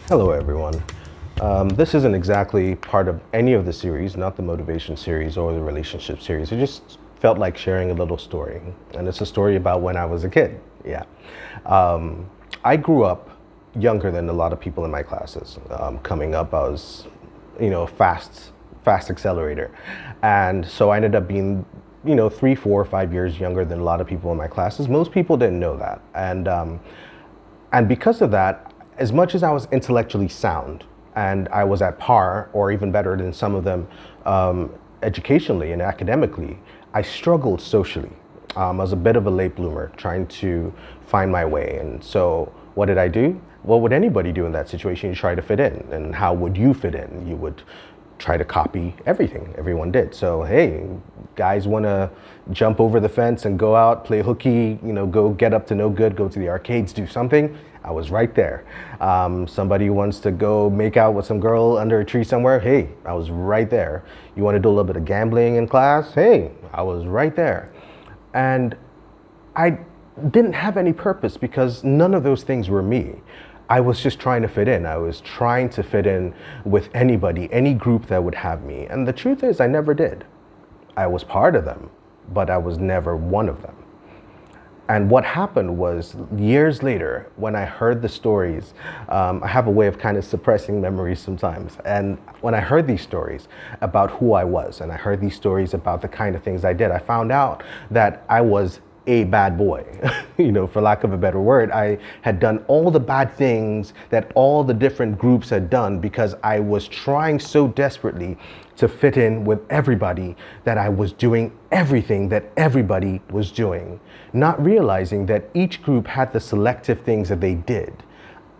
Hello, everyone. This isn't exactly part of any of the series, not the motivation series or the relationship series. It just felt like sharing a little story. And it's a story about when I was a kid. Yeah. I grew up younger than a lot of people in my classes. Coming up, I was, fast accelerator. And so I ended up being, 3, 4, 5 years younger than a lot of people in my classes. Most people didn't know that. And because of that, as much as I was intellectually sound and I was at par or even better than some of them educationally and academically, I struggled socially. I was a bit of a late bloomer trying to find my way. And so what did I do? What would anybody do in that situation? You try to fit in. And how would you fit in? You would try to copy everything everyone did. So, hey, guys want to jump over the fence and go out, play hooky, go get up to no good, go to the arcades, do something. I was right there. Somebody wants to go make out with some girl under a tree somewhere. Hey, I was right there. You want to do a little bit of gambling in class? Hey, I was right there. And I didn't have any purpose because none of those things were me. I was just trying to fit in. I was trying to fit in with anybody, any group that would have me. And the truth is, I never did. I was part of them, but I was never one of them. And what happened was years later, when I heard the stories, I have a way of kind of suppressing memories sometimes. And when I heard these stories about who I was, and I heard these stories about the kind of things I did, I found out that I was a bad boy, for lack of a better word. I had done all the bad things that all the different groups had done because I was trying so desperately to fit in with everybody that I was doing everything that everybody was doing, not realizing that each group had the selective things that they did.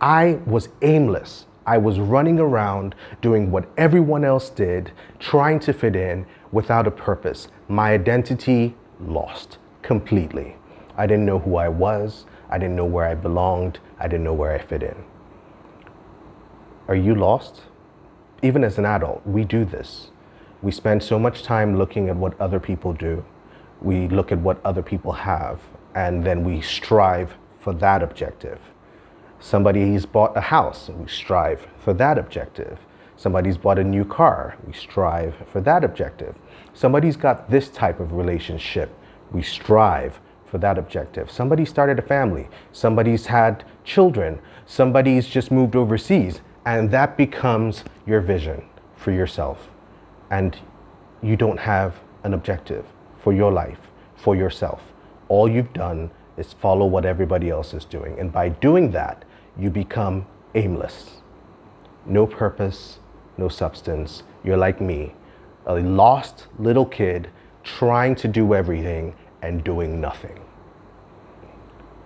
I was aimless. I was running around doing what everyone else did, trying to fit in without a purpose. My identity lost completely. I didn't know who I was. I didn't know where I belonged. I didn't know where I fit in. Are you lost? Even as an adult, we do this. We spend so much time looking at what other people do. We look at what other people have, and then we strive for that objective. Somebody's bought a house, we strive for that objective. Somebody's bought a new car, we strive for that objective. Somebody's got this type of relationship, we strive for that objective. Somebody started a family, somebody's had children, somebody's just moved overseas, and that becomes your vision for yourself. And you don't have an objective for your life, for yourself. All you've done is follow what everybody else is doing. And by doing that, you become aimless. No purpose, no substance. You're like me, a lost little kid trying to do everything and doing nothing.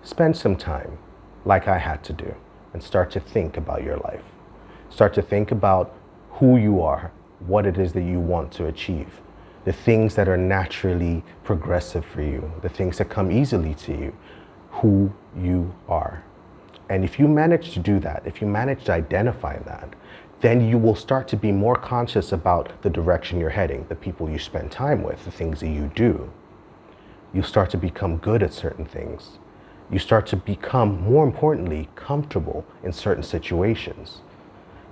Spend some time, like I had to do, and start to think about your life. Start to think about who you are, what it is that you want to achieve, the things that are naturally progressive for you, the things that come easily to you, who you are. And if you manage to do that, if you manage to identify that, then you will start to be more conscious about the direction you're heading, the people you spend time with, the things that you do. You start to become good at certain things. You start to become, more importantly, comfortable in certain situations.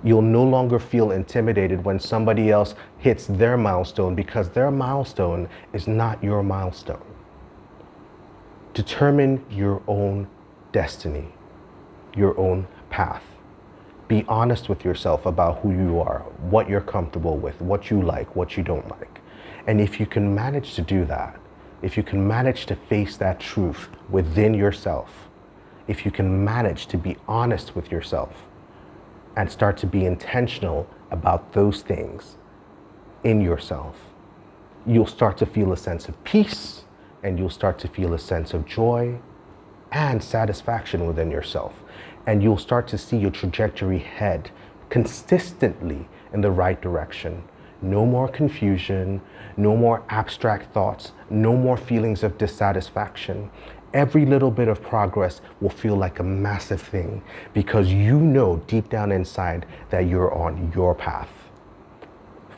You'll no longer feel intimidated when somebody else hits their milestone because their milestone is not your milestone. Determine your own destiny, your own path. Be honest with yourself about who you are, what you're comfortable with, what you like, what you don't like. And if you can manage to do that, if you can manage to face that truth within yourself, if you can manage to be honest with yourself and start to be intentional about those things in yourself, you'll start to feel a sense of peace, and you'll start to feel a sense of joy and satisfaction within yourself. And you'll start to see your trajectory head consistently in the right direction. No more confusion, no more abstract thoughts, no more feelings of dissatisfaction. Every little bit of progress will feel like a massive thing because you know deep down inside that you're on your path.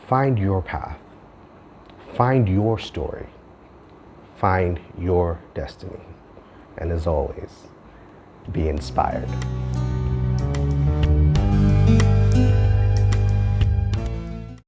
Find your path. Find your story. Find your destiny. And as always, be inspired.